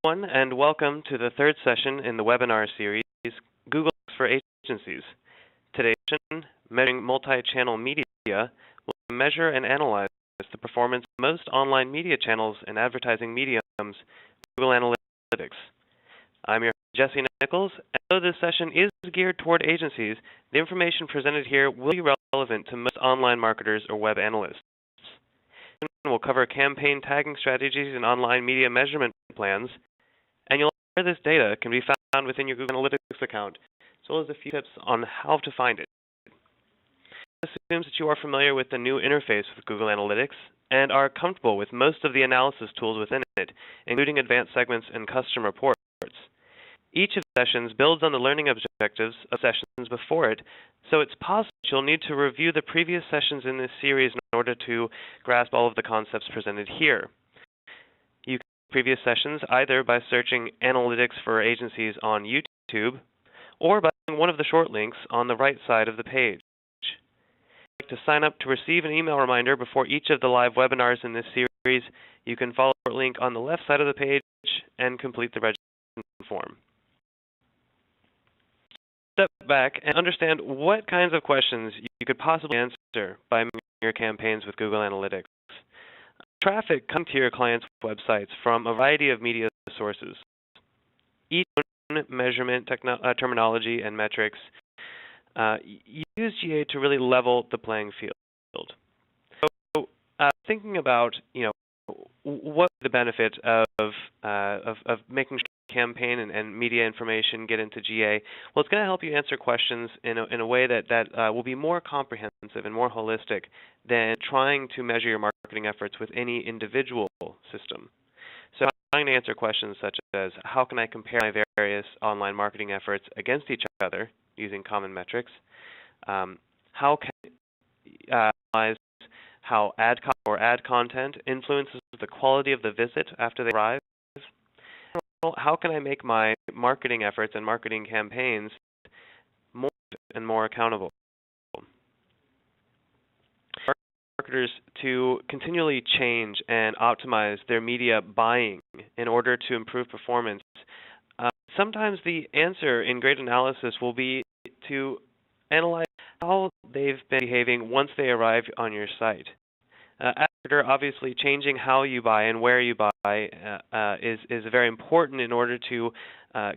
everyone, and welcome to the third session in the webinar series, Google for Agencies. Today's session, Measuring Multi-Channel Media, will measure and analyze the performance of most online media channels and advertising mediums with Google Analytics. I'm your host, Jesse Nichols, and though this session is geared toward agencies, the information presented here will be relevant to most online marketers or web analysts. We'll cover campaign tagging strategies and online media measurement plans, and you'll learn where this data can be found within your Google Analytics account, as well as a few tips on how to find it. This assumes that you are familiar with the new interface with Google Analytics and are comfortable with most of the analysis tools within it, including advanced segments and custom reports. Each of the sessions builds on the learning objectives of sessions before it, so it's possible you'll need to review the previous sessions in this series in order to grasp all of the concepts presented here. You can view previous sessions either by searching Analytics for Agencies on YouTube or by using one of the short links on the right side of the page. If you'd like to sign up to receive an email reminder before each of the live webinars in this series, you can follow the link on the left side of the page and complete the registration form. Step back and understand what kinds of questions you could possibly answer by measuring your campaigns with Google Analytics. Traffic comes to your clients' websites from a variety of media sources. Each measurement terminology and metrics use GA to really level the playing field. So, thinking about what the benefit of making sure campaign and media information get into GA, well, it's going to help you answer questions in a way that will be more comprehensive and more holistic than trying to measure your marketing efforts with any individual system. So I'm trying to answer questions such as, how can I compare my various online marketing efforts against each other using common metrics? How can I analyze how ad content influences the quality of the visit after they arrive? How can I make my marketing efforts and marketing campaigns more and more accountable? Marketers to continually change and optimize their media buying in order to improve performance. Sometimes the answer in great analysis will be to analyze how they've been behaving once they arrive on your site. Obviously, changing how you buy and where you buy is very important in order to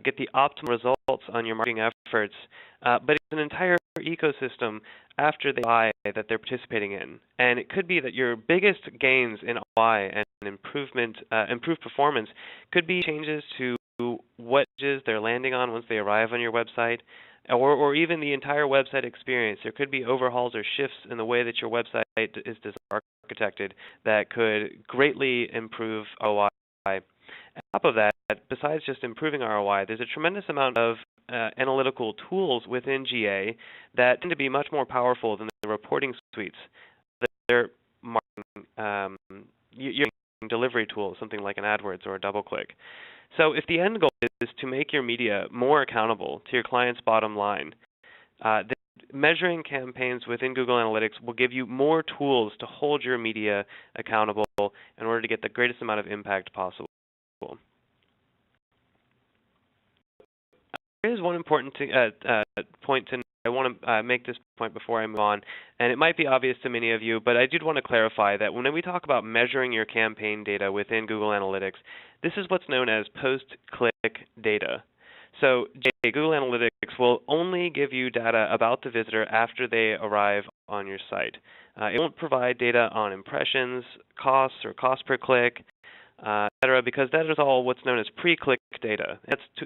get the optimal results on your marketing efforts. But it's an entire ecosystem after they buy that they're participating in, and it could be that your biggest gains in ROI and improved performance could be changes to what pages they're landing on once they arrive on your website, or even the entire website experience. There could be overhauls or shifts in the way that your website is architected that could greatly improve ROI. On top of that, besides just improving ROI, there's a tremendous amount of analytical tools within GA that tend to be much more powerful than the reporting suites. They're marketing, your delivery tools, something like an AdWords or a DoubleClick. So if the end goal is to make your media more accountable to your client's bottom line, then measuring campaigns within Google Analytics will give you more tools to hold your media accountable in order to get the greatest amount of impact possible. There is one important point to note. I want to make this point before I move on, and it might be obvious to many of you, but I did want to clarify that when we talk about measuring your campaign data within Google Analytics, this is what's known as post-click data. So Google Analytics will only give you data about the visitor after they arrive on your site. It won't provide data on impressions, costs, or cost per click, etc., because that is all what's known as pre-click data.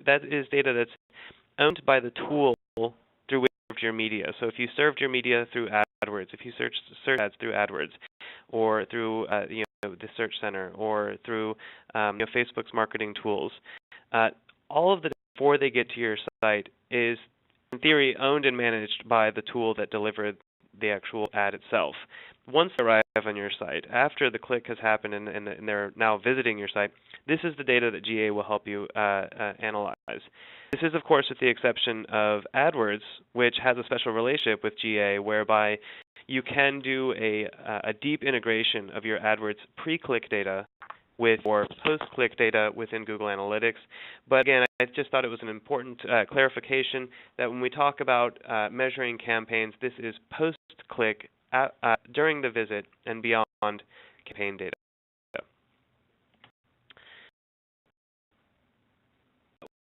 That is data that's owned by the tool through which you served your media. So if you served your media through AdWords, if you search ads through AdWords, or through the Search Center, or through Facebook's marketing tools, all of the data before they get to your site is, in theory, owned and managed by the tool that delivered the actual ad itself. Once they arrive on your site, after the click has happened and they're now visiting your site, this is the data that GA will help you analyze. This is, of course, with the exception of AdWords, which has a special relationship with GA, whereby you can do a deep integration of your AdWords pre-click data with your post-click data within Google Analytics. But again, I just thought it was an important clarification that when we talk about measuring campaigns, this is post-click during the visit and beyond campaign data.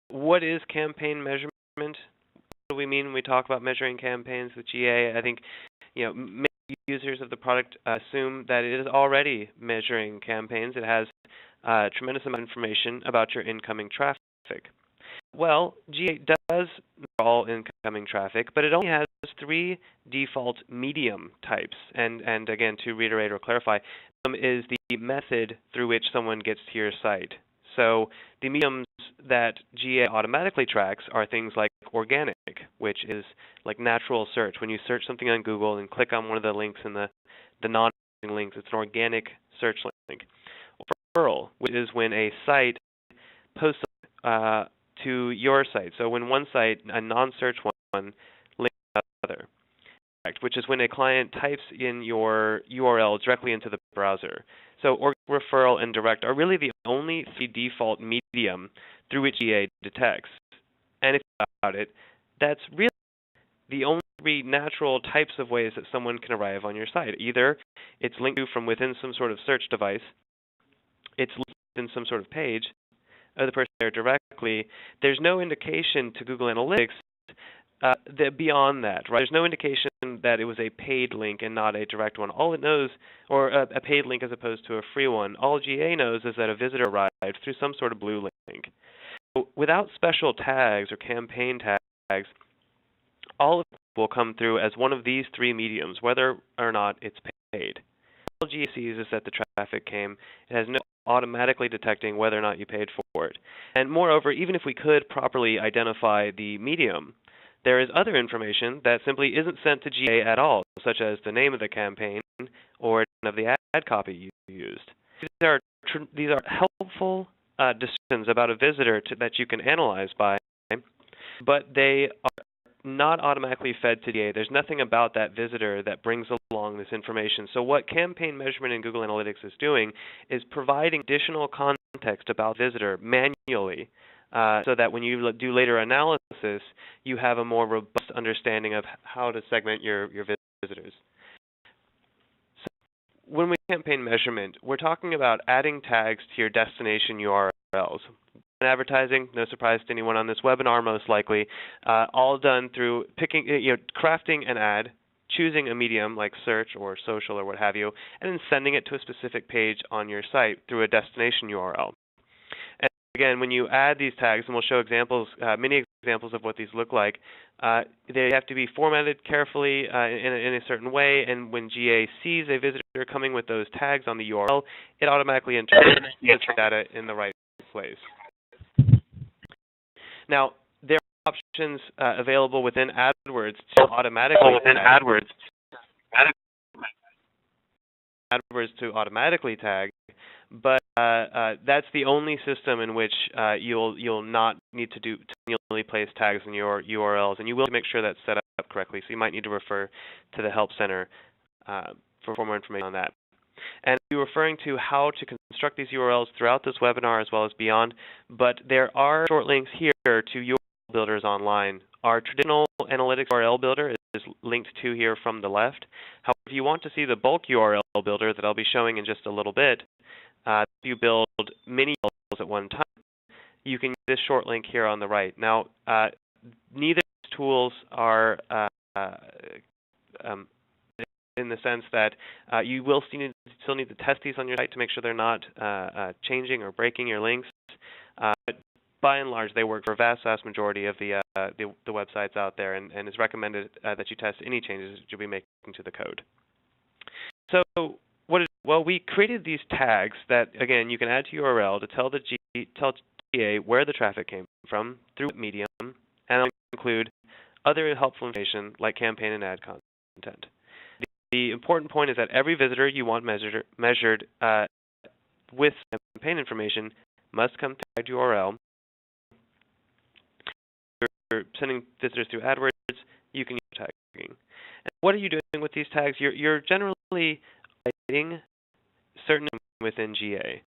What is campaign measurement? What do we mean when we talk about measuring campaigns with GA? I think many users of the product assume that it is already measuring campaigns. It has a tremendous amount of information about your incoming traffic. Well, GA does all incoming traffic, but it only has 3 default medium types. And again, to reiterate or clarify, is the method through which someone gets to your site. So the mediums that GA automatically tracks are things like organic, which is like natural search. When you search something on Google and click on one of the links in the non-links, it's an organic search link. Referral, which is when a site posts to your site. So when one site, a non-search one, links to another, which is when a client types in your URL directly into the browser. So referral and direct are really the only 3 default medium through which GA detects. And if you think about it, that's really the only 3 natural types of ways that someone can arrive on your site. Either it's linked to from within some sort of search device, it's linked in some sort of page, or the person there directly. There's no indication to Google Analytics that beyond that, right? There's no indication that it was a paid link and not a direct one. All it knows, or a paid link as opposed to a free one, all GA knows is that a visitor arrived through some sort of blue link. So without special tags or campaign tags, all of it will come through as one of these 3 mediums, whether or not it's paid. All GA sees is that the traffic came. It has no automatically detecting whether or not you paid for it. And moreover, even if we could properly identify the medium, there is other information that simply isn't sent to GA at all, such as the name of the campaign or of the ad copy you used. These are helpful decisions about a visitor that you can analyze by, but they are not automatically fed to GA. There's nothing about that visitor that brings along this information. So what campaign measurement in Google Analytics is doing is providing additional context about visitor manually, so that when you do later analysis, you have a more robust understanding of how to segment your visitors. So when we campaign measurement, we're talking about adding tags to your destination URLs. In advertising, no surprise to anyone on this webinar, most likely, all done through crafting an ad, choosing a medium like search or social or what have you, and then sending it to a specific page on your site through a destination URL. Again, when you add these tags, and we'll show examples, many examples of what these look like, they have to be formatted carefully in a certain way, and when GA sees a visitor coming with those tags on the URL, it automatically interprets the data in the right place. Now, there are options available within AdWords to automatically tag, but that's the only system in which you'll not need to manually place tags in your URLs, and you will make sure that's set up correctly. So you might need to refer to the Help Center for more information on that. And we're referring to how to construct these URLs throughout this webinar as well as beyond, but there are short links here to URL builders online. Our traditional analytics URL builder is linked to here from the left. However, if you want to see the bulk URL builder that I'll be showing in just a little bit, if you build many URLs at one time, you can use this short link here on the right. Now, neither of these tools are in the sense that you will still need to test these on your site to make sure they're not changing or breaking your links. But by and large, they work for a vast majority of the websites out there, and it's recommended that you test any changes that you'll be making to the code. So well, we created these tags that, again, you can add to your URL to tell GA where the traffic came from, through what medium, and it'll include other helpful information like campaign and ad content. The important point is that every visitor you want measured with campaign information must come tagged URL. If you're sending visitors through AdWords, you can use tagging. And what are you doing with these tags? You're generally writing certain within GA.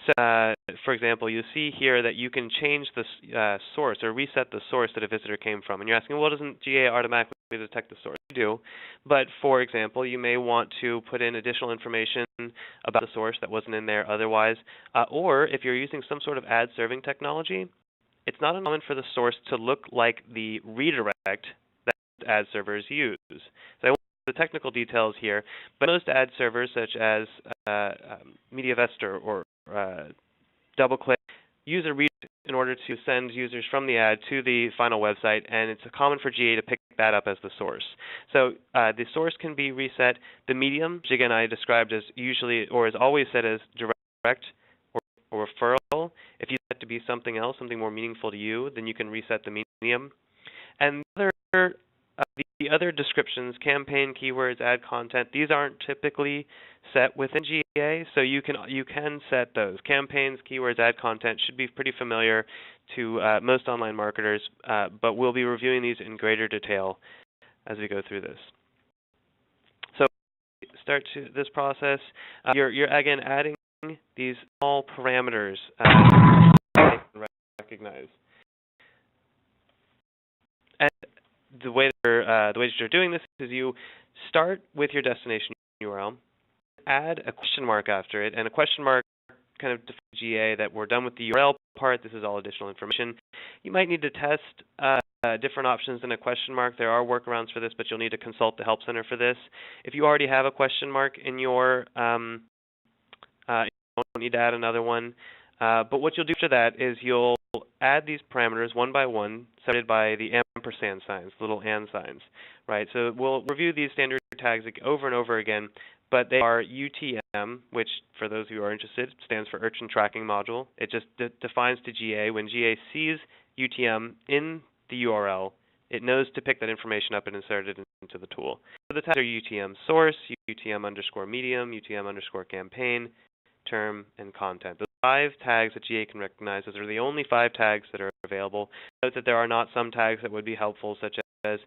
So, for example, you see here that you can change the source or reset the source that a visitor came from. And you're asking, well, doesn't GA automatically detect the source? You do. But, for example, you may want to put in additional information about the source that wasn't in there otherwise. Or if you're using some sort of ad serving technology, it's not uncommon for the source to look like the redirect that ad servers use. So I won't go into the technical details here, but most ad servers such as MediaVesta or DoubleClick use a redirect in order to send users from the ad to the final website, and it's common for GA to pick that up as the source. So the source can be reset. The medium, which again I described as usually or is always set as direct or referral. If you set it to be something else, something more meaningful to you, then you can reset the medium. And the other descriptions, campaign, keywords, ad content, these aren't typically set within GA, so you can set those. Campaigns, keywords, ad content should be pretty familiar to most online marketers, but we'll be reviewing these in greater detail as we go through this. So start to this process. You're again adding these small parameters you can recognize. And the way that you're doing this is you start with your destination URL, add a question mark after it, and a question mark kind of defines GA that we're done with the URL part. This is all additional information. You might need to test different options than a question mark. There are workarounds for this, but you'll need to consult the Help Center for this. If you already have a question mark in your you don't need to add another one. But what you'll do after that is you'll add these parameters one by one, separated by the ampersand signs, little and signs, right? So we'll review these standard tags over and over again, but they are UTM, which, for those who are interested, stands for Urchin Tracking Module. It just defines to GA. When GA sees UTM in the URL, it knows to pick that information up and insert it into the tool. So the tags are UTM source, UTM underscore medium, UTM underscore campaign, term, and content. Those 5 tags that GA can recognize. Those are the only 5 tags that are available. Note that there are not some tags that would be helpful, such as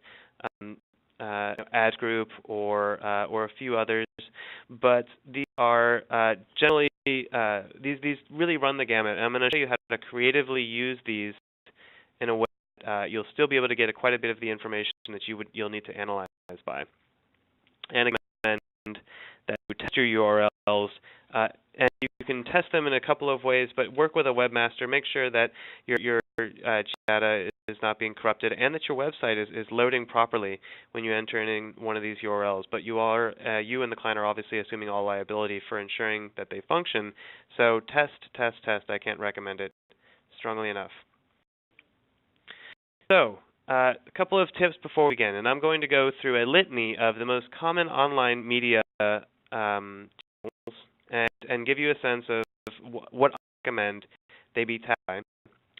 ad group or a few others, but these are generally these really run the gamut. And I'm going to show you how to creatively use these in a way that you'll still be able to get quite a bit of the information that you'll need to analyze by. And again, that you test your URLs. And you can test them in a couple of ways, but work with a webmaster. Make sure that your data is not being corrupted and that your website is loading properly when you enter in one of these URLs. But you and the client are obviously assuming all liability for ensuring that they function. So test, test, test. I can't recommend it strongly enough. So a couple of tips before we begin, and I'm going to go through a litany of the most common online media tools and give you a sense of what I recommend they be tagged by,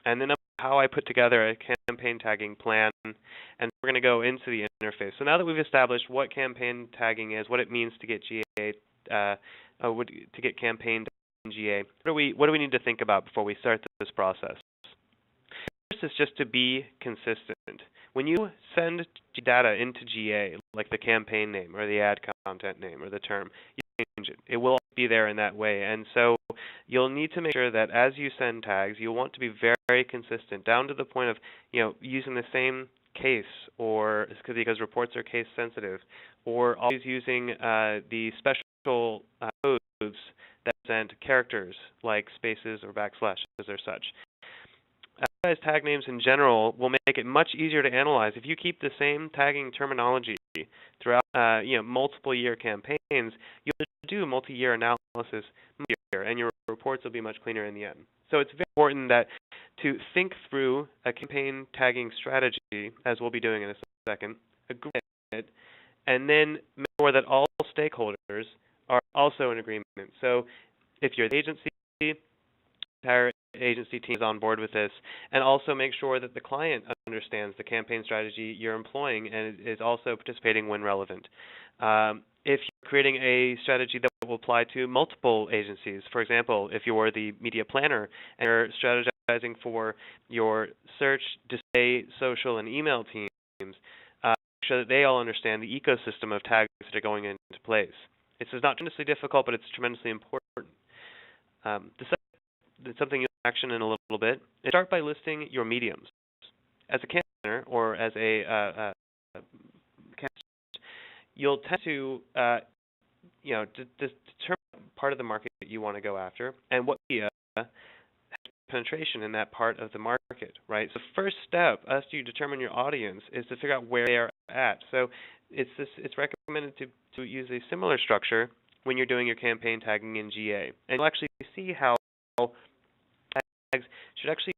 and then how I put together a campaign tagging plan, and we're going to go into the interface. So now that we've established what campaign tagging is, what it means to get GA, to get campaign in GA, what do we need to think about before we start this process? First is just to be consistent. When you send data into GA, like the campaign name or the ad content name or the term, you change it. It will be there in that way. And so you'll need to make sure that as you send tags, you'll want to be very, very consistent, down to the point of using the same case, or because reports are case sensitive, or always using the special codes that represent characters like spaces or backslashes or such. Tag names in general will make it much easier to analyze. If you keep the same tagging terminology throughout multiple year campaigns, you'll do multi-year analysis and your reports will be much cleaner in the end. So it's very important that to think through a campaign tagging strategy, as we'll be doing in a second, agree on it, and then make sure that all stakeholders are also in agreement. So if you're the agency, the entire agency team is on board with this, and also make sure that the client understands the campaign strategy you're employing and is also participating when relevant. If you're creating a strategy that will apply to multiple agencies, for example, if you're the media planner and you're strategizing for your search, display, social, and email teams, make sure that they all understand the ecosystem of tags that are going into place. This is not tremendously difficult, but it's tremendously important. The second it's something you'll action in a little bit. Start by listing your mediums. As a campaigner or as a you'll tend to determine part of the market that you want to go after and what media has penetration in that part of the market, right? So first step, as you determine your audience, is to figure out where they are at. So it's recommended to use a similar structure when you're doing your campaign tagging in GA. And you'll actually see how tags should actually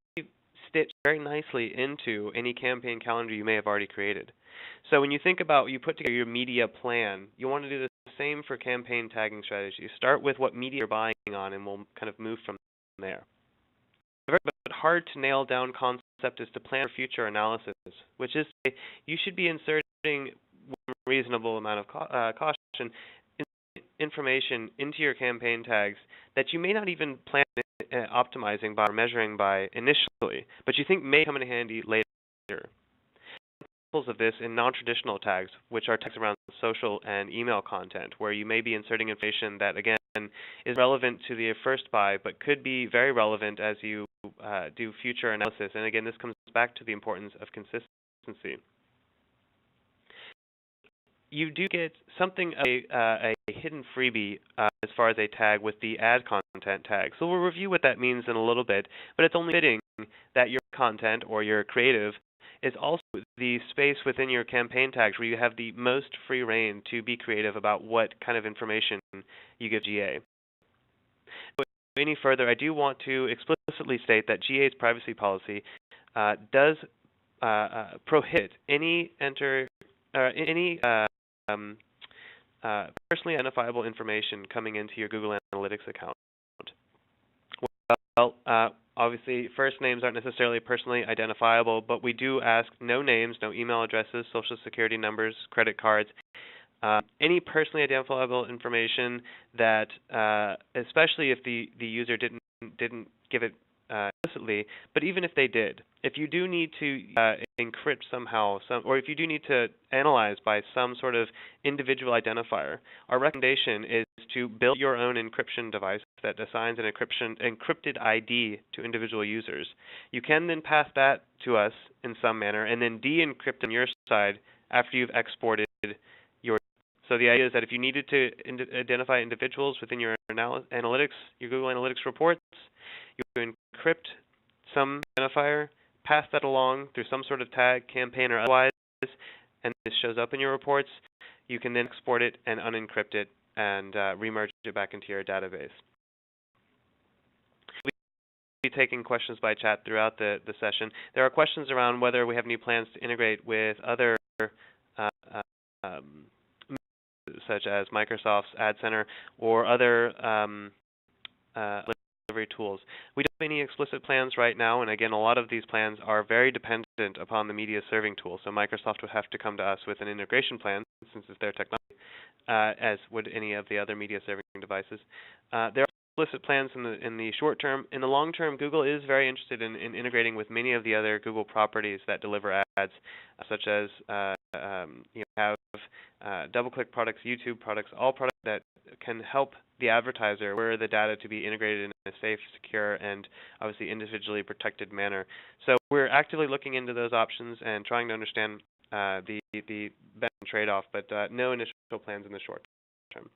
stitch very nicely into any campaign calendar you may have already created. So when you think about, you put together your media plan, you want to do the same for campaign tagging strategies. Start with what media you're buying on, and we'll kind of move from there. A very hard to nail down concept is to plan for future analysis, which is you should be inserting with a reasonable amount of caution information into your campaign tags that you may not even plan optimizing by or measuring by initially, but you think may come in handy later. Examples of this in non-traditional tags, which are tags around social and email content, where you may be inserting information that, again, is relevant to the first buy, but could be very relevant as you do future analysis. And again, this comes back to the importance of consistency. You do get something of a hidden freebie as far as a tag with the ad content tag. So we'll review what that means in a little bit, but it's only fitting that your content or your creative is also the space within your campaign tags where you have the most free reign to be creative about what kind of information you give GA. But any further, I do want to explicitly state that GA's privacy policy does prohibit any personally identifiable information coming into your Google Analytics account. Well, obviously, first names aren't necessarily personally identifiable, but we do ask no names, no email addresses, social security numbers, credit cards, any personally identifiable information that, especially if the user didn't give it explicitly, but even if they did, if you do need to encrypt somehow, or if you do need to analyze by some sort of individual identifier, our recommendation is to build your own encryption device that assigns an encrypted ID to individual users. You can then pass that to us in some manner and then de-encrypt on your side after you've exported your. So the idea is that if you needed to identify individuals within your analytics, your Google Analytics reports, you encrypt some identifier, pass that along through some sort of tag, campaign, or otherwise, and this shows up in your reports. You can then export it and unencrypt it and remerge it back into your database. We'll be taking questions by chat throughout the session. There are questions around whether we have any plans to integrate with other such as Microsoft's Ad Center or other delivery tools. We don't have any explicit plans right now, and again, a lot of these plans are very dependent upon the media serving tool. So Microsoft would have to come to us with an integration plan, since it's their technology, as would any of the other media serving devices. There are explicit plans in the short term. In the long term, Google is very interested in integrating with many of the other Google properties that deliver ads, such as have DoubleClick products, YouTube products, all products that can help the advertiser where the data to be integrated in a safe, secure, and obviously individually protected manner. So we're actively looking into those options and trying to understand the benefit and trade-off, but no initial plans in the short term.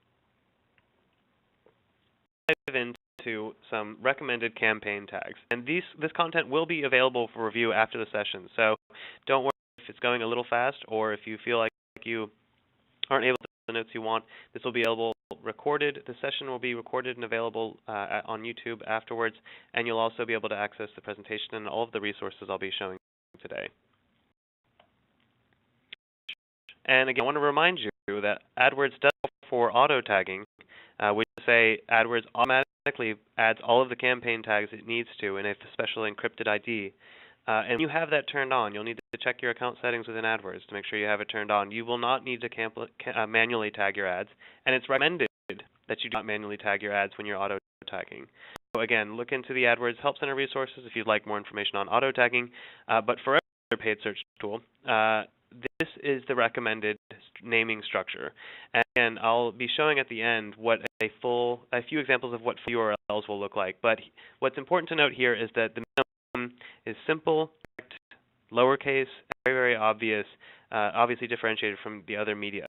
Dive into some recommended campaign tags, and this content will be available for review after the session. So don't worry if it's going a little fast or if you feel like you aren't able to get the notes you want. This will be available recorded. The session will be recorded and available on YouTube afterwards, and you'll also be able to access the presentation and all of the resources I'll be showing today. And again, I want to remind you that AdWords does for auto tagging, which say AdWords automatically adds all of the campaign tags it needs to in a special encrypted ID. And when you have that turned on, you'll need to check your account settings within AdWords to make sure you have it turned on. You will not need to manually tag your ads, and it's recommended that you do not manually tag your ads when you're auto tagging. So again, look into the AdWords Help Center resources if you'd like more information on auto tagging. But for other paid search tool, this is the recommended naming structure. And again, I'll be showing at the end what a few examples of what full URLs will look like. But what's important to note here is that the minimum is simple, direct, lowercase, very, very obvious, obviously differentiated from the other media.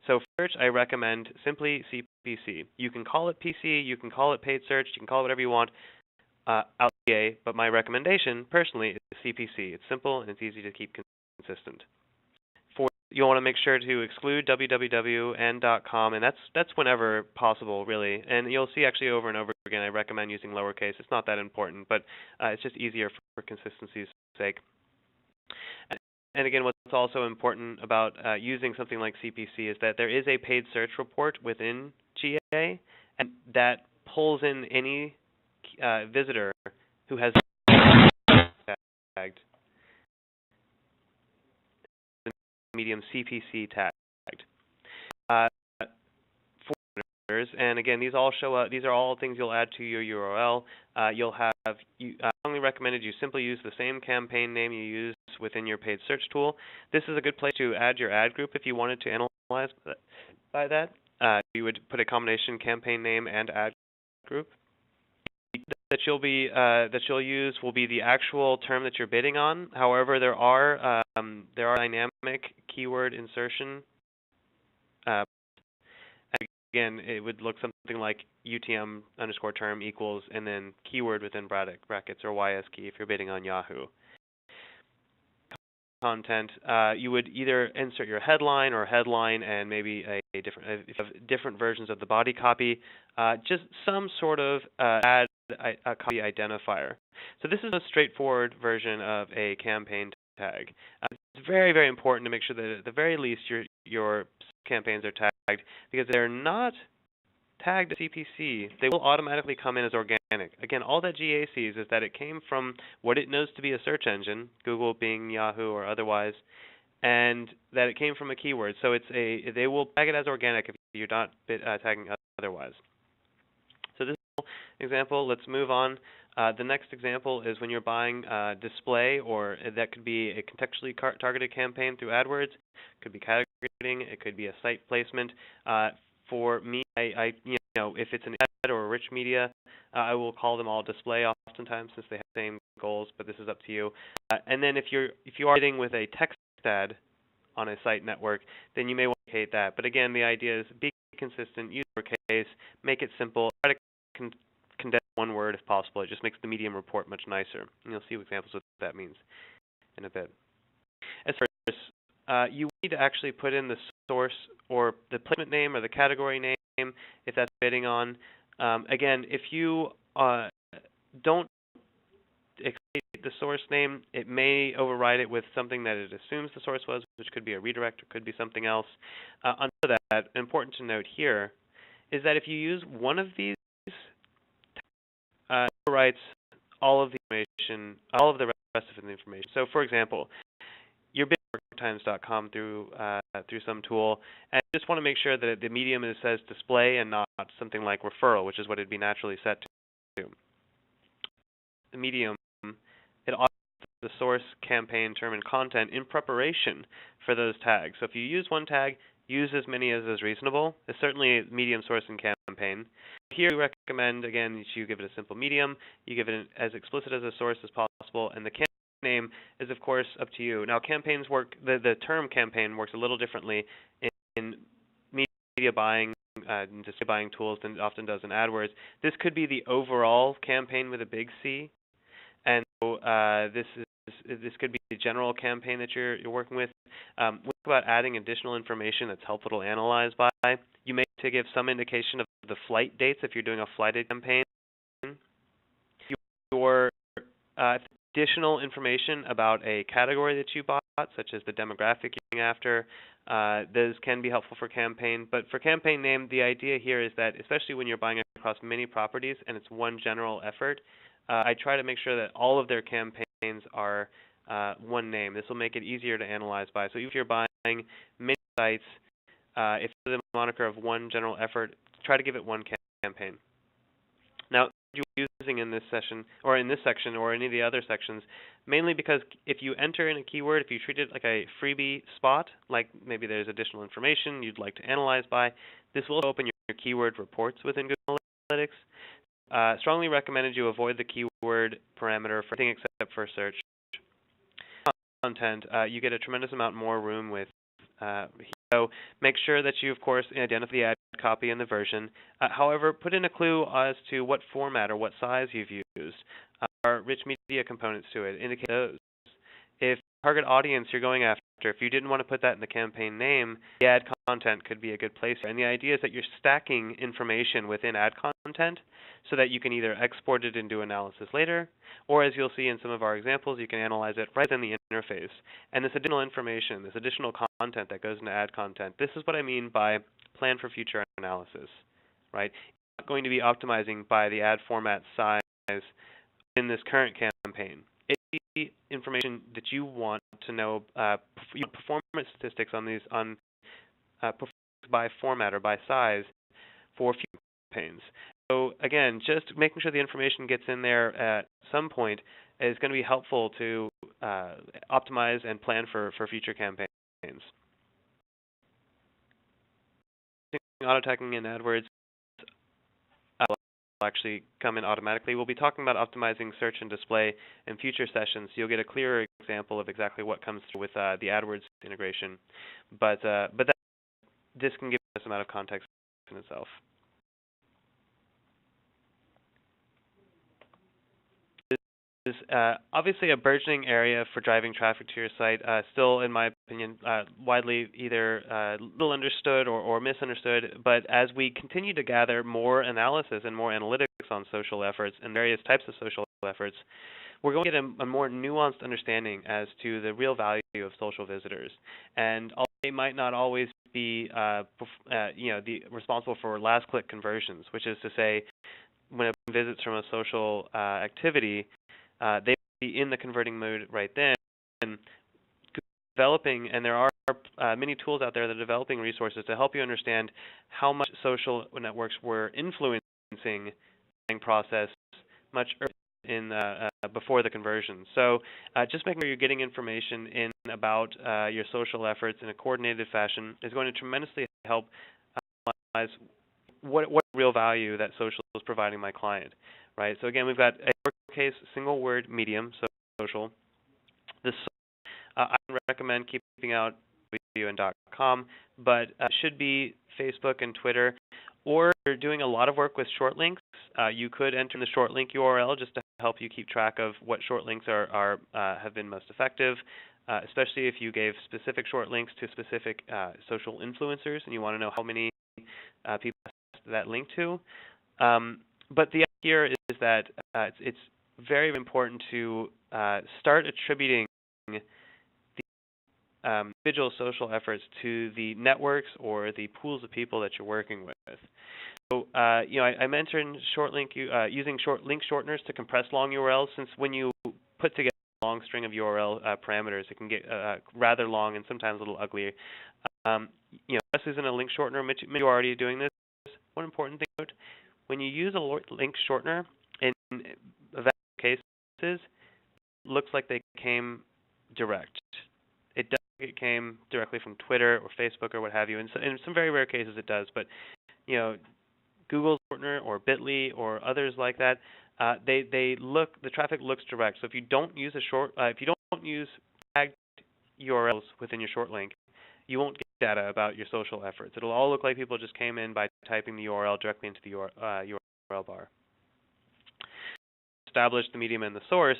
So for search, I recommend simply CPC. You can call it PC, you can call it paid search, you can call it whatever you want, but my recommendation personally is CPC. It's simple and it's easy to keep consistent. You'll want to make sure to exclude www and .com, and that's whenever possible, really. And you'll see actually over and over again, I recommend using lowercase. It's not that important, but it's just easier for consistency's sake. And again, what's also important about using something like CPC is that there is a paid search report within GA, and that pulls in any visitor who has tagged the medium CPC tagged. And again, these all show up. These are all things you'll add to your URL. You'll have. I strongly recommended you simply use the same campaign name you use within your paid search tool. This is a good place to add your ad group if you wanted to analyze by that. You would put a combination campaign name and ad group. That you'll use will be the actual term that you're bidding on. However, there are dynamic keyword insertion. Again, it would look something like UTM_term equals and then keyword within brackets or YS key if you're bidding on Yahoo. Content, you would either insert your headline or headline and maybe a different versions of the body copy, just some sort of a copy identifier. So this is a straightforward version of a campaign tag. It's very, very important to make sure that at the very least your campaigns are tagged, because they're not tagged as CPC, they will automatically come in as organic. Again, all that GA sees is that it came from what it knows to be a search engine, Google, Bing, Yahoo, or otherwise, and that it came from a keyword. So they will tag it as organic if you're not tagging otherwise. So this is an example. Let's move on. The next example is when you're buying display, or that could be a contextually targeted campaign through AdWords. It could be category targeting. It could be a site placement. For me, if it's an ad or a rich media, I will call them all display oftentimes since they have the same goals, but this is up to you. And then if you are bidding with a text ad on a site network, then you may want to indicate that. But again, the idea is be consistent, use lowercase, make it simple, try to condense one word if possible. It just makes the medium report much nicer. And you'll see examples of what that means in a bit. As far as you need to actually put in the source or the placement name or the category name if that's bidding on. Again, if you don't explain the source name, it may override it with something that it assumes the source was, which could be a redirect or could be something else. On top of that, important to note here is that if you use one of these, it overwrites all of the information, all of the rest of the information. So, for example, you're bidding times.com through some tool, and you just want to make sure that the medium says display and not something like referral, which is what it'd be naturally set to. The medium, it offers the source, campaign, term, and content in preparation for those tags. So if you use one tag, use as many as is reasonable. It's certainly medium, source, and campaign. Here we recommend, again, that you give it a simple medium. You give it as explicit as a source as possible, and the campaign name is, of course, up to you. Now, campaigns work. The term campaign works a little differently in media buying and display buying tools than it often does in AdWords. This could be the overall campaign with a big C, and so this could be the general campaign that you're working with. When you think about adding additional information that's helpful to analyze by, you may need to give some indication of the flight dates if you're doing a flighted campaign. Your additional information about a category that you bought, such as the demographic you're going after, those can be helpful for campaign. But for campaign name, the idea here is that, especially when you're buying across many properties and it's one general effort, I try to make sure that all of their campaigns are one name. This will make it easier to analyze by. So if you're buying many sites, if it's the moniker of one general effort, try to give it one campaign. Now, you using in this session or in this section or any of the other sections, mainly because if you enter in a keyword, if you treat it like a freebie spot, like maybe there's additional information you'd like to analyze by, this will open your keyword reports within Google Analytics. Strongly recommended you avoid the keyword parameter for everything except for search content. You get a tremendous amount more room with so make sure that you, of course, identify the ad copy and the version. However, put in a clue as to what format or what size you've used. Are rich media components to it? Indicate those. If target audience you're going after, if you didn't want to put that in the campaign name, the ad content could be a good place. And the idea is that you're stacking information within ad content so that you can either export it and do analysis later, or as you'll see in some of our examples, you can analyze it right in the interface. And this additional information, this additional content that goes into ad content, this is what I mean by plan for future analysis, right? You're not going to be optimizing by the ad format size in this current campaign. It's the information that you want to know, performance statistics on these, on performance by format or by size for future campaigns. So again, just making sure the information gets in there at some point is going to be helpful to optimize and plan for future campaigns. Auto-tagging in AdWords will actually come in automatically. We'll be talking about optimizing search and display in future sessions, so you'll get a clearer example of exactly what comes through with the AdWords integration. But this can give us a amount of context in itself. Is obviously a burgeoning area for driving traffic to your site, still, in my opinion, widely either little understood or misunderstood. But as we continue to gather more analysis and more analytics on social efforts and various types of social efforts, we're going to get a more nuanced understanding as to the real value of social visitors. And although they might not always be responsible for last-click conversions, which is to say, when a visits from a social activity, they will be in the converting mode right then. And developing, and there are many tools out there that are developing resources to help you understand how much social networks were influencing the process much earlier in before the conversion. So just making sure you're getting information in about your social efforts in a coordinated fashion is going to tremendously help analyze what real value that social is providing my client, right? So again, we've got a lowercase single word medium, so social. This I recommend keeping out video and .com, but should be Facebook and Twitter. Or if you're doing a lot of work with short links, you could enter in the short link URL just to help you keep track of what short links have been most effective, especially if you gave specific short links to specific social influencers and you want to know how many people that link to. But the idea here is that it's very important to start attributing the individual social efforts to the networks or the pools of people that you're working with. So, I mentioned short link using short link shorteners to compress long URLs. Since when you put together a long string of URL parameters, it can get rather long and sometimes a little ugly. This isn't a link shortener. Maybe you're already doing this. One important thing to note: when you use a link shortener, in cases, it looks like they came direct. It does. It came directly from Twitter or Facebook or what have you. And so in some very rare cases, it does. But Google shortener or Bitly or others like that, the traffic looks direct. So if you don't use if you don't use tagged URLs within your short link, you won't get data about your social efforts. It'll all look like people just came in by typing the URL directly into the URL bar. Establish the medium and the source.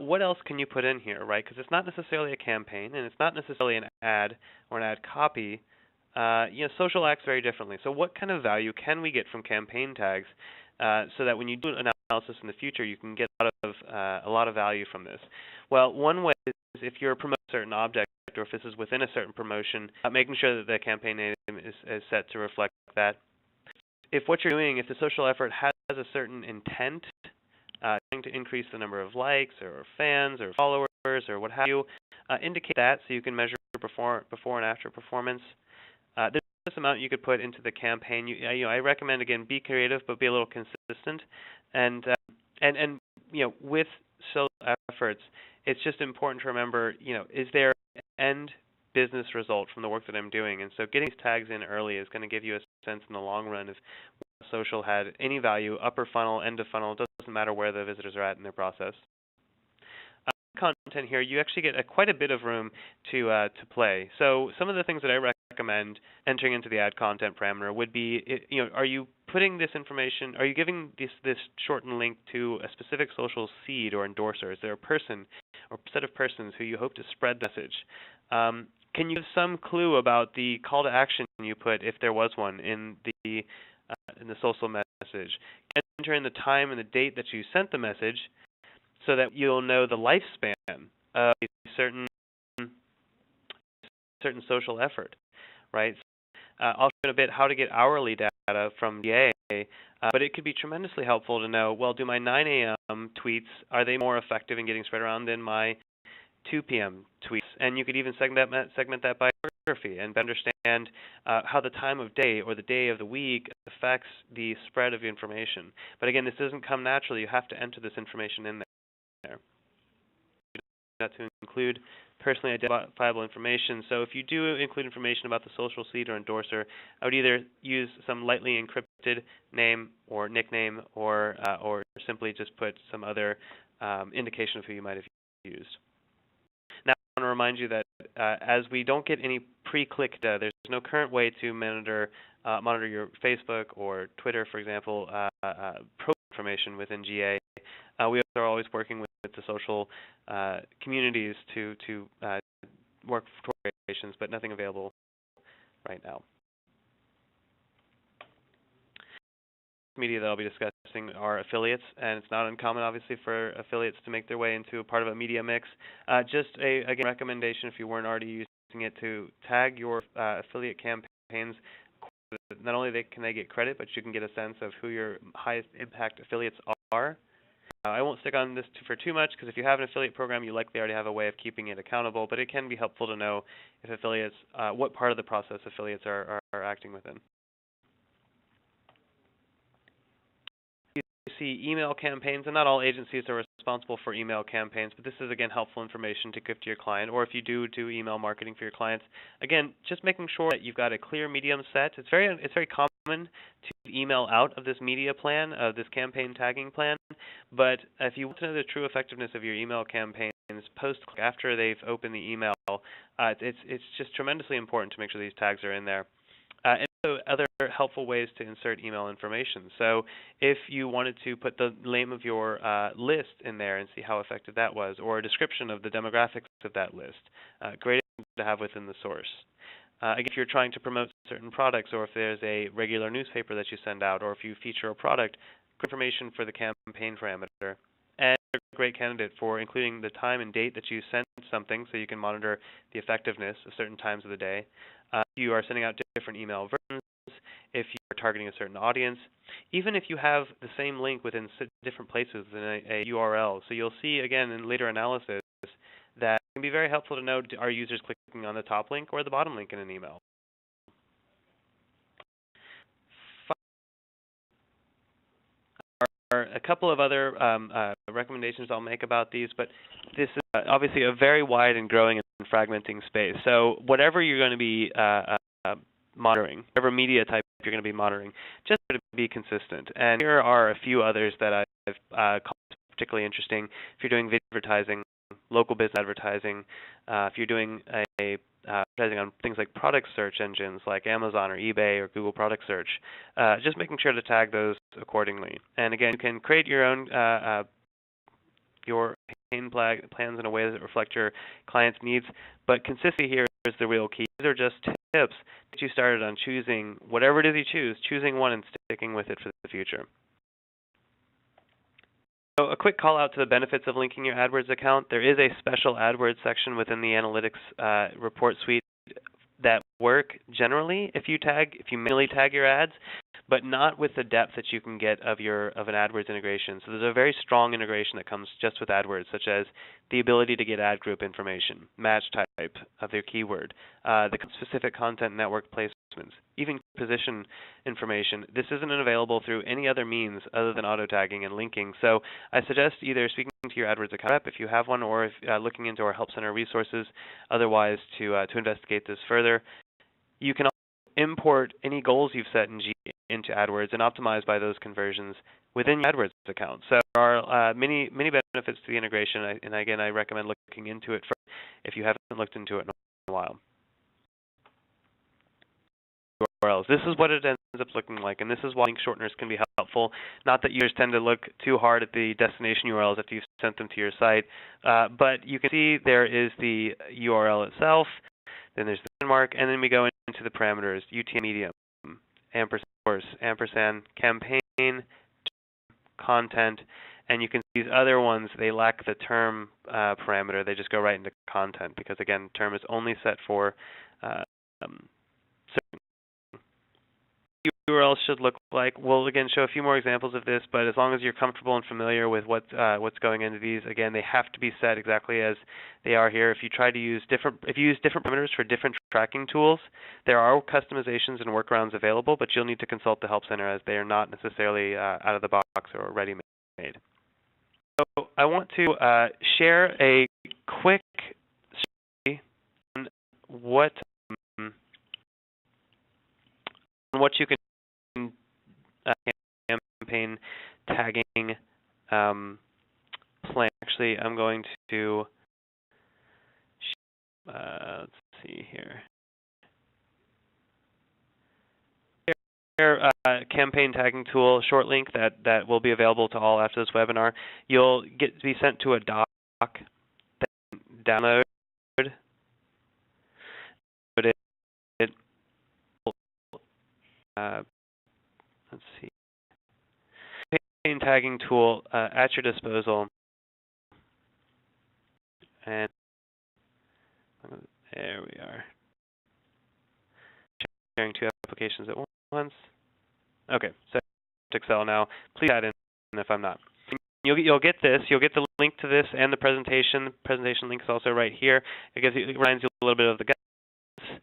What else can you put in here, right? Because it's not necessarily a campaign, and it's not necessarily an ad or an ad copy. Social acts very differently. So what kind of value can we get from campaign tags so that when you do analysis in the future, you can get a lot of value from this? Well, one way is if you're promoting a certain object, or if this is within a certain promotion, making sure that the campaign name is set to reflect that. If what you're doing, if the social effort has a certain intent, trying to increase the number of likes or fans or followers or what have you, indicate that so you can measure before and after performance. There's this amount you could put into the campaign. I recommend, again, be creative but be a little consistent. And with social efforts, it's just important to remember, is there an end business result from the work that I'm doing? And so getting these tags in early is going to give you a sense in the long run if social had any value, upper funnel, end of funnel. It doesn't matter where the visitors are at in their process. Content here, you actually get quite a bit of room to play. So some of the things that I recommend entering into the add content parameter would be, are you putting this information, are you giving this shortened link to a specific social seed or endorser? Is there a person or set of persons who you hope to spread the message? Can you give some clue about the call to action you put, if there was one, in the social message? Enter in the time and the date that you sent the message, so that you'll know the lifespan of a certain social effort, right? I'll show in a bit how to get hourly data from DA, but it could be tremendously helpful to know, well, do my 9 a.m. tweets, are they more effective in getting spread around than my 2 p.m. tweets? And you could even segment that by geography and understand how the time of day or the day of the week affects the spread of information. But again, this doesn't come naturally. You have to enter this information in there. Not to include personally identifiable information. So if you do include information about the social seed or endorser, I would either use some lightly encrypted name or nickname, or simply just put some other indication of who you might have used. Now, I want to remind you that as we don't get any pre-click data, there's no current way to monitor your Facebook or Twitter, for example, profile information within GA. We are always working with the social communities to work for corporations, but nothing available right now. Media that I'll be discussing are affiliates, and it's not uncommon, obviously, for affiliates to make their way into a part of a media mix. Just again, recommendation, if you weren't already using it, to tag your affiliate campaigns. Not only can they get credit, but you can get a sense of who your highest impact affiliates are. I won't stick on this for too much, because if you have an affiliate program, you likely already have a way of keeping it accountable, but it can be helpful to know if affiliates, what part of the process affiliates are acting within. You see email campaigns, and not all agencies are responsible for email campaigns, but this is, again, helpful information to give to your client, or if you do email marketing for your clients. Again, just making sure that you've got a clear medium set. It's very common to email out of this media plan, of this campaign tagging plan, but if you want to know the true effectiveness of your email campaigns after they've opened the email, it's just tremendously important to make sure these tags are in there. And also other helpful ways to insert email information. So if you wanted to put the name of your list in there and see how effective that was, or a description of the demographics of that list, great to have within the source. Again, if you're trying to promote certain products, or if there's a regular newspaper that you send out, or if you feature a product, information for the campaign parameter. And a great candidate for including the time and date that you sent something, so you can monitor the effectiveness of certain times of the day. If you are sending out different email versions, if you are targeting a certain audience, even if you have the same link within different places in a URL. So you'll see, again, in later analysis, that it can be very helpful to know, are users clicking on the top link or the bottom link in an email? There are a couple of other recommendations I'll make about these, but this is obviously a very wide and growing and fragmenting space. So whatever you're going to be monitoring, whatever media type you're going to be monitoring, just to be consistent. And here are a few others that I've called particularly interesting. If you're doing video advertising, local business advertising, if you're doing advertising on things like product search engines like Amazon or eBay or Google Product Search, just making sure to tag those accordingly. And again, you can create your own campaign plans in a way that reflect your client's needs, but consistency here is the real key. These are just tips to get you started on choosing whatever it is you choose, choosing one and sticking with it for the future. So a quick call out to the benefits of linking your AdWords account. There is a special AdWords section within the analytics report suite that work generally if you manually tag your ads, but not with the depth that you can get of an AdWords integration. So there's a very strong integration that comes just with AdWords, such as the ability to get ad group information, match type of their keyword, the specific content network placements, even position information. This isn't available through any other means other than auto tagging and linking. So I suggest either speaking to your AdWords account rep if you have one, or if, looking into our Help Center resources otherwise to investigate this further. You can also import any goals you've set in G into AdWords and optimize by those conversions within your AdWords account. So there are many benefits to the integration, and again, I recommend looking into it if you haven't looked into it in a while. URLs. This is what it ends up looking like, and this is why link shorteners can be helpful. Not that users tend to look too hard at the destination URLs after you've sent them to your site, but you can see there is the URL itself, then there's the mark, and then we go into the parameters, UTM medium, ampersand source, ampersand campaign, content, and you can see these other ones, they lack the term parameter. They just go right into content because, again, term is only set for certain URLs should look like. We'll again show a few more examples of this, but as long as you're comfortable and familiar with what's going into these, again, they have to be set exactly as they are here. If you try to use different parameters for different tracking tools, there are customizations and workarounds available, but you'll need to consult the Help Center as they are not necessarily out of the box or ready-made. So I want to share a quick story on what you can campaign tagging plan. Actually, I'm going to let's see here. Campaign tagging tool, short link that will be available to all after this webinar. You'll be sent to a doc, then download it. Let's see. Campaign tagging tool at your disposal, and there we are. Sharing two applications at once. Okay, so Excel now. Please add in if I'm not. You'll get this. You'll get the link to this and the presentation. The presentation link is also right here. It reminds you a little bit of the guidance.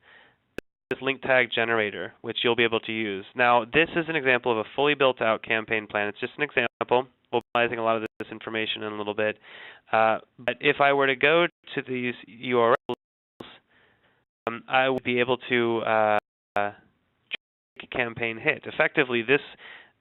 This link tag generator, which you'll be able to use. Now, this is an example of a fully built-out campaign plan. It's just an example. We'll be analyzing a lot of this information in a little bit. But if I were to go to these URLs, I would be able to campaign hit. Effectively,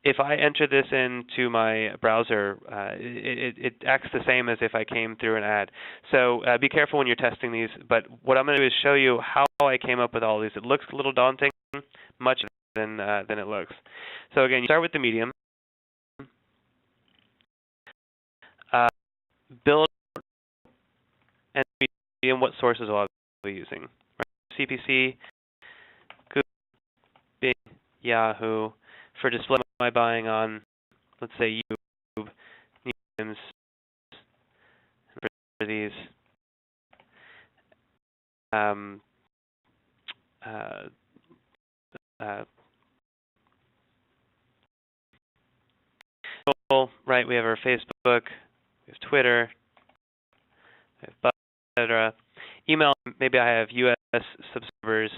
if I enter this into my browser, it acts the same as if I came through an ad. So be careful when you're testing these, but what I'm going to do is show you how I came up with all these. It looks a little daunting, much than it looks. So again, you start with the medium. Build and medium, what sources will I be using? Right? CPC, Google, Bing, Yahoo. For display, am I buying on, let's say, YouTube, News, for these, right? We have our Facebook, we have Twitter, we have etc. Email, maybe I have U.S. subscribers.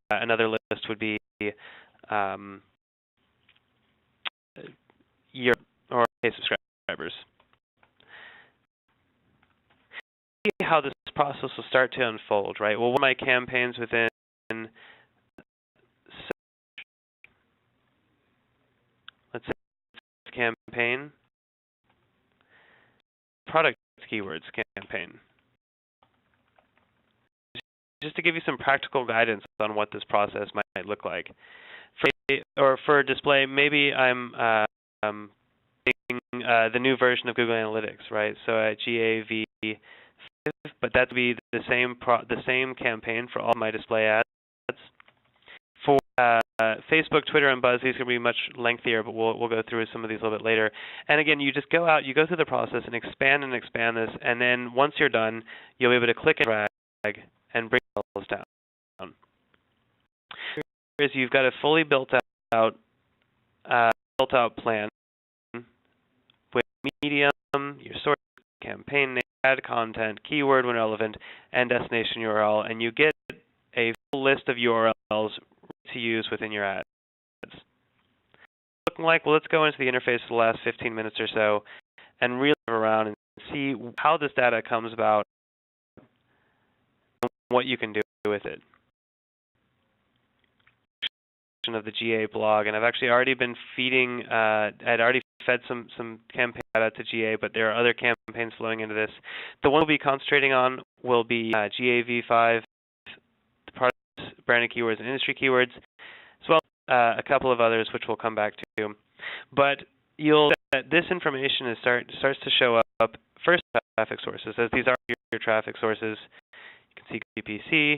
Another list would be your or pay subscribers. See how this process will start to unfold, right? Well, what are my campaigns within let's say campaign product keywords campaign. Just to give you some practical guidance on what this process might look like. For display, maybe I'm taking the new version of Google Analytics, right? So at GAV, but that would be the same campaign for all my display ads. For Facebook, Twitter, and Buzz, these are going to be much lengthier, but we'll go through some of these a little bit later. And again, you just go out, you go through the process and expand this, and then once you're done, you'll be able to click and drag and bring those down. is you've got a fully built out plan with medium, your source, campaign name, ad content, keyword when relevant, and destination URL, and you get a full list of URLs to use within your ads. Looking like, well, let's go into the interface for the last 15 minutes or so and really move around and see how this data comes about and what you can do with it. Of the GA blog, and I've actually already been feeding, I'd already fed some campaign data to GA, but there are other campaigns flowing into this. The one we'll be concentrating on will be GA V5, the products, branded keywords, and industry keywords, as well as a couple of others which we'll come back to. But you'll see that this information starts to show up first traffic sources, as these are your traffic sources. You can see PPC,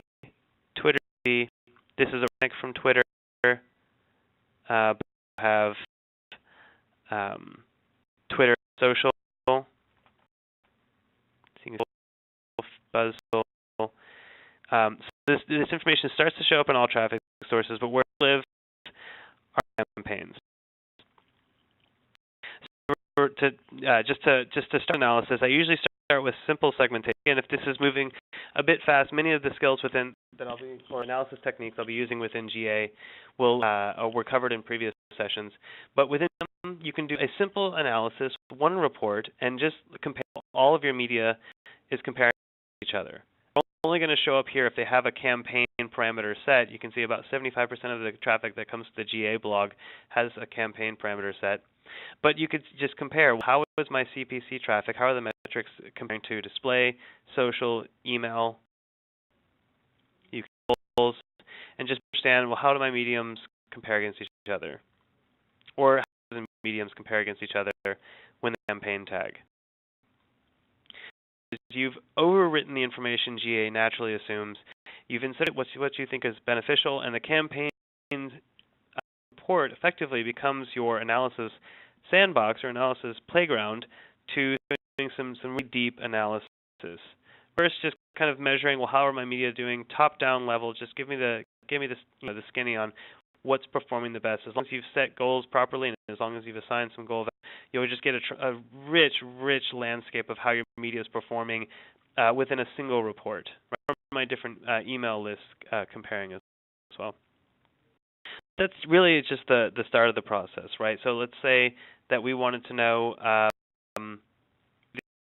Twitter. This is a link from Twitter. Have Twitter social, Buzzle. So this information starts to show up in all traffic sources, but where we live are campaigns. So just to start analysis, I usually start with simple segmentation. And if this is moving a bit fast, many of the skills or analysis techniques I'll be using within GA were covered in previous sessions. But within them, you can do a simple analysis, one report, and just compare all of your media is comparing each other. Only going to show up here if they have a campaign parameter set. You can see about 75% of the traffic that comes to the GA blog has a campaign parameter set. But you could just compare, how is my CPC traffic? How are the metrics comparing to display, social, email, and just understand, well, how do my mediums compare against each other? Or how do the mediums compare against each other when the campaign tag? You've overwritten the information GA naturally assumes. You've inserted what you think is beneficial, and the campaign report effectively becomes your analysis sandbox or analysis playground to doing some really deep analysis. First, just kind of measuring, well, how are my media doing? Top-down level, just give me the skinny on what's performing the best. As long as you've set goals properly, and as long as you've assigned some goals, you'll just get a rich landscape of how your media is performing within a single report. Right? My different email lists comparing as well. That's really just the start of the process, right? So let's say that we wanted to know,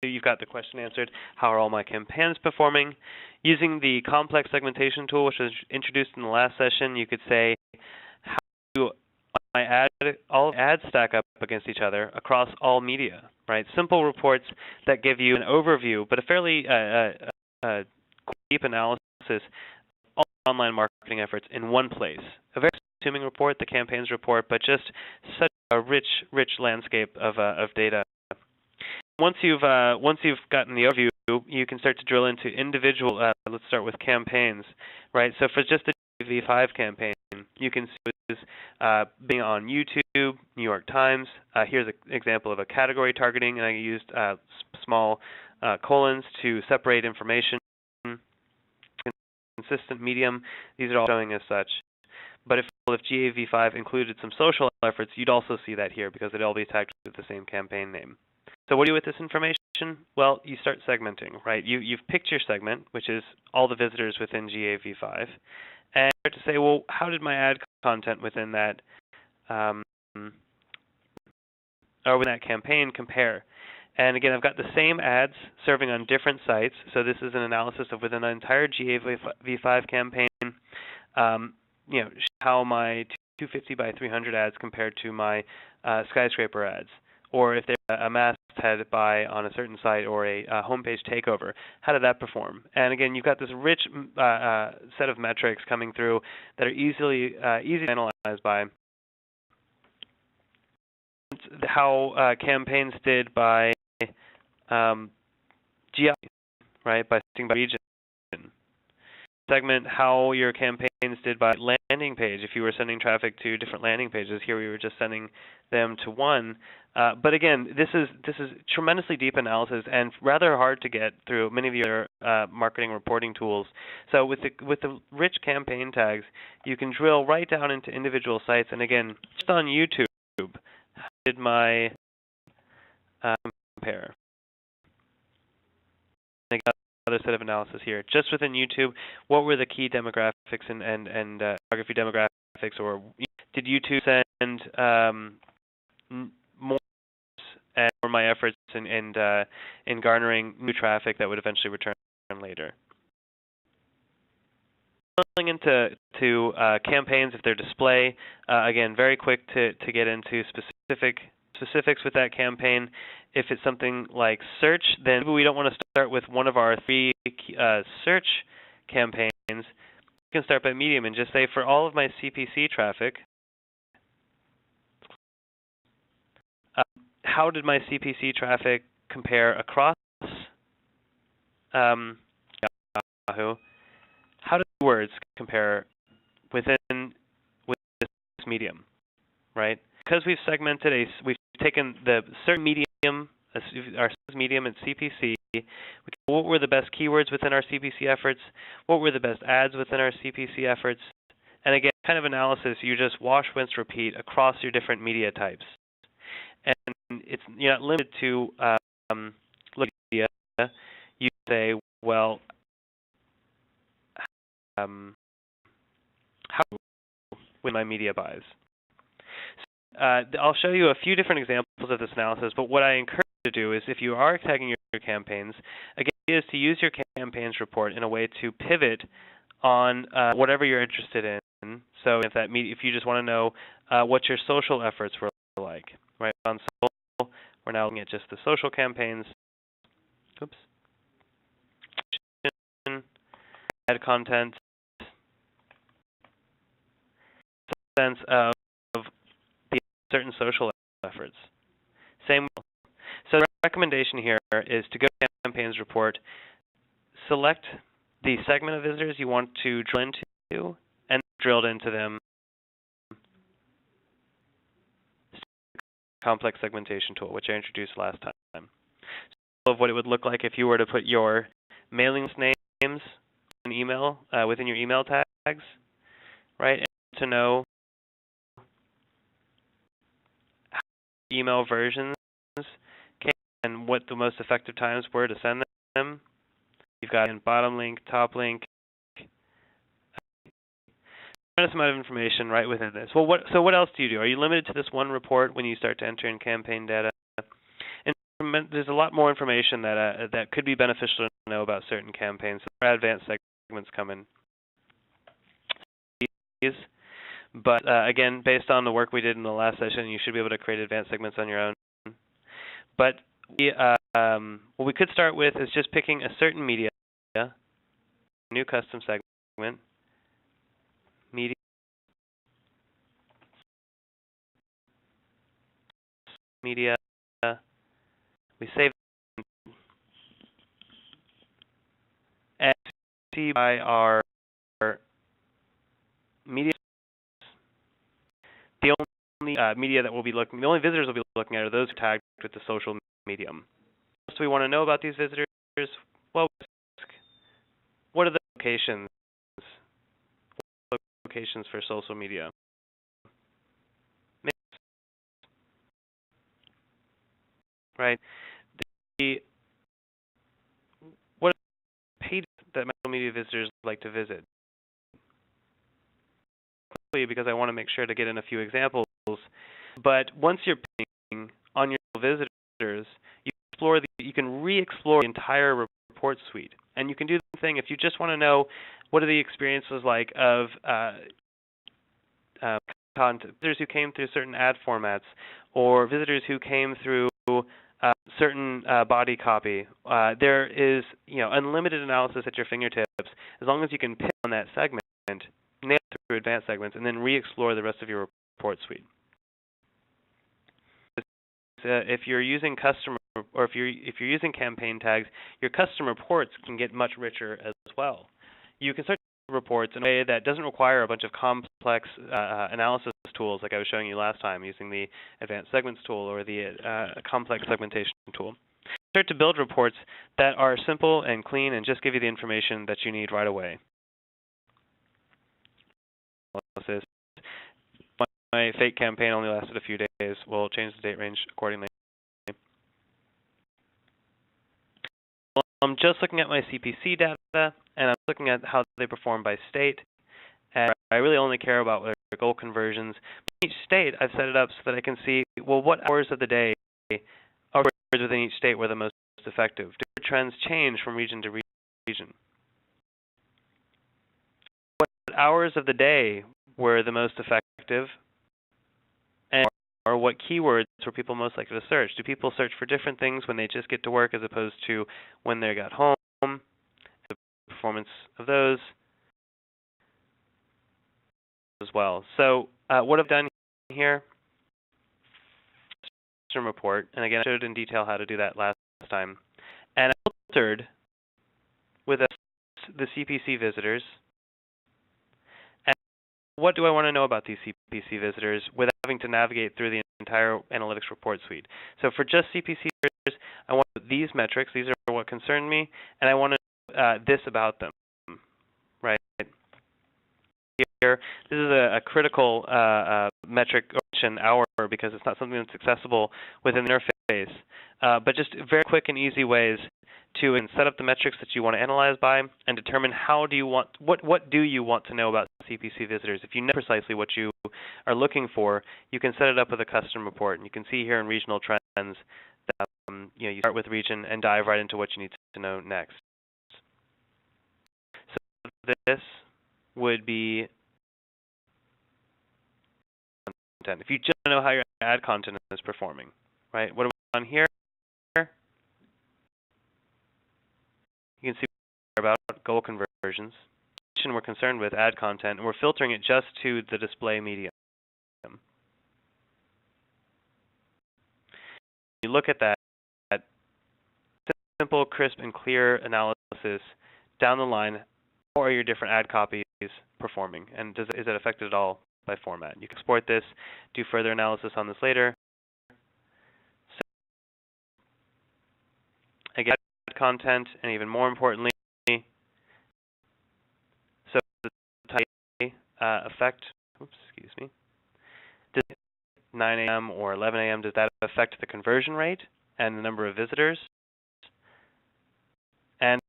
you've got the question answered, how are all my campaigns performing? Using the complex segmentation tool, which was introduced in the last session, you could say, how do all ads stack up against each other across all media, right? Simple reports that give you an overview, but a fairly deep analysis of all online marketing efforts in one place. A very consuming report, the campaigns report, but just such a rich landscape of data. Once you've gotten the overview, you can start to drill into individual. Let's start with campaigns, right? So for just the V5 campaign, you can see this being on YouTube, New York Times. Here's an example of a category targeting, and I used small colons to separate information. Consistent medium. These are all showing as such. But if GA V5 included some social efforts, you'd also see that here because it'd all be tagged with the same campaign name. So what do you do with this information? Well, you start segmenting, right? You've picked your segment, which is all the visitors within GA V5, and start to say, well, how did my ad content within that campaign compare? And again, I've got the same ads serving on different sites. So this is an analysis of within the entire GA V5 campaign. How my 250 by 300 ads compared to my skyscraper ads, or if there's a masthead buy on a certain site or a homepage takeover, how did that perform? And again, you've got this rich set of metrics coming through that are easy to analyze by how campaigns did by geography, right? By region. segment how your campaigns did by landing page. If you were sending traffic to different landing pages, here we were just sending them to one. But again, this is tremendously deep analysis and rather hard to get through many of your marketing reporting tools. So with the rich campaign tags, you can drill right down into individual sites. And again, just on YouTube, how did my compare? I got another set of analysis here. Just within YouTube, what were the key demographics and geography demographics, or did YouTube send more and for my efforts in garnering new traffic that would eventually return later? Going into campaigns, if they're display, again, very quick to get into specifics with that campaign. If it's something like search, then we don't want to start with one of our 3 search campaigns. You can start by medium and just say, for all of my CPC traffic, how did my CPC traffic compare across Yahoo? How do words compare within this medium, right? Because we've segmented we've taken the certain medium, our medium and CPC. What were the best keywords within our CPC efforts? What were the best ads within our CPC efforts? And again, kind of analysis, you just wash, rinse, repeat across your different media types. And you're not limited to media. You say, well, how with my media buys? I'll show you a few different examples of this analysis, but what I encourage you to do is if you are tagging your campaigns, again, is to use your campaigns report in a way to pivot on whatever you're interested in. So if you just want to know what your social efforts were like, right? On social, we're now looking at just the social campaigns. Oops. Ad content. Sense of the certain social efforts. Same. So the recommendation here is to go to campaigns report, select the segment of visitors you want to drill into, and drilled into them. Complex segmentation tool, which I introduced last time. So of what it would look like if you were to put your mailing list names in email within your email tags, right? And to know email versions and what the most effective times were to send them. You've got bottom link, top link. Tremendous amount of information right within this. Well, so what else do you do? Are you limited to this one report when you start to enter in campaign data? And there's a lot more information that could be beneficial to know about certain campaigns. So advanced segments come in. But again, based on the work we did in the last session, you should be able to create advanced segments on your own. But what we could start with is just picking a certain media, new custom segment, media, we save and see by our media. The only media that we'll be looking, the only visitors we'll be looking at are those tagged with the social medium. So we want to know about these visitors. Well, what are the locations? Locations for social media. Right. What are the pages that social media visitors like to visit? Because I want to make sure to get in a few examples. But once you're picking on your visitors, you can re-explore the entire report suite. And you can do the thing if you just want to know what are the experiences like of visitors who came through certain ad formats, or visitors who came through certain body copy. There is unlimited analysis at your fingertips as long as you can pick on that segment, nail it through advanced segments, and then re-explore the rest of your report suite. If you're using if you're using campaign tags, your custom reports can get much richer as well. You can start reports in a way that doesn't require a bunch of complex analysis tools like I was showing you last time using the advanced segments tool or the complex segmentation tool. Start to build reports that are simple and clean and just give you the information that you need right away. My fake campaign only lasted a few days. We'll change the date range accordingly. I'm just looking at my CPC data, and I'm looking at how they perform by state. And I really only care about their goal conversions. Each state, I've set it up so that I can see, well, what hours of the day within each state were the most effective. Do trends change from region to region? What hours of the day were the most effective? And or what keywords were people most likely to search? Do people search for different things when they just get to work as opposed to when they got home? The performance of those as well. So what I've done here, report, and again I showed in detail how to do that last time, and I filtered with the CPC visitors. And what do I want to know about these CPC visitors without having to navigate through the entire analytics report suite? So for just CPC visitors, I want these metrics. These are what concern me, and I want to know this about them. Right here, this is a critical metric an hour because it's not something that's accessible within the interface. But just very quick and easy ways to set up the metrics that you want to analyze by and determine how do you want what do you want to know about CPC visitors. If you know precisely what you are looking for, you can set it up with a custom report. And you can see here in regional trends that you start with region and dive right into what you need to know next. So this would be content. If you just know how your ad content is performing, right? What are we on here? You can see about goal conversions. We're concerned with ad content, and we're filtering it just to the display medium. You look at that simple, crisp, and clear analysis down the line. How are your different ad copies performing, and is it affected at all by format? You can export this, do further analysis on this later. So, again, content, and even more importantly, so the type effect. Oops, excuse me. Does 9 a.m. or 11 a.m. does that affect the conversion rate and the number of visitors? And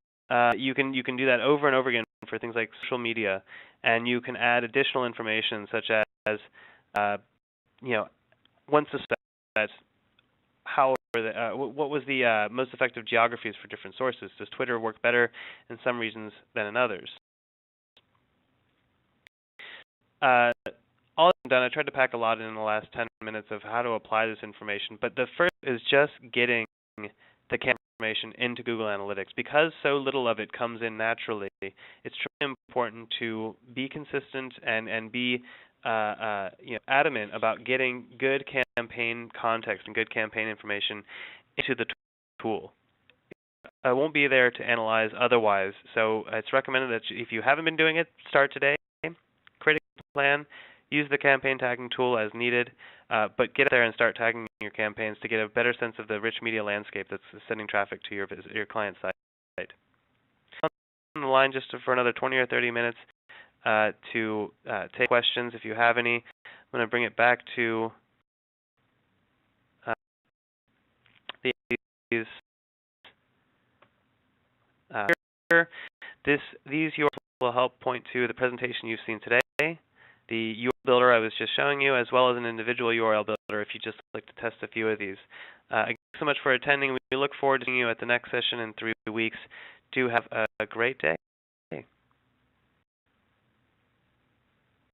you can do that over and over again for things like social media, and you can add additional information such as once the that how what was the most effective geographies for different sources? Does Twitter work better in some regions than in others? All I've done, I tried to pack a lot in the last 10 minutes of how to apply this information, but the first is just getting the information into Google Analytics. Because so little of it comes in naturally, it's truly important to be consistent and be adamant about getting good campaign context and good campaign information into the tool. I won't be there to analyze otherwise, so it's recommended that if you haven't been doing it, start today, create a plan, use the campaign tagging tool as needed, but get there and start tagging your campaigns to get a better sense of the rich media landscape that's sending traffic to your client site. On the line just for another 20 or 30 minutes to take questions if you have any. I'm going to bring it back to these. These URLs will help point to the presentation you've seen today, the URL builder I was just showing you, as well as an individual URL builder if you just like to test a few of these. Thanks so much for attending. We look forward to seeing you at the next session in 3 weeks. Do have a great day.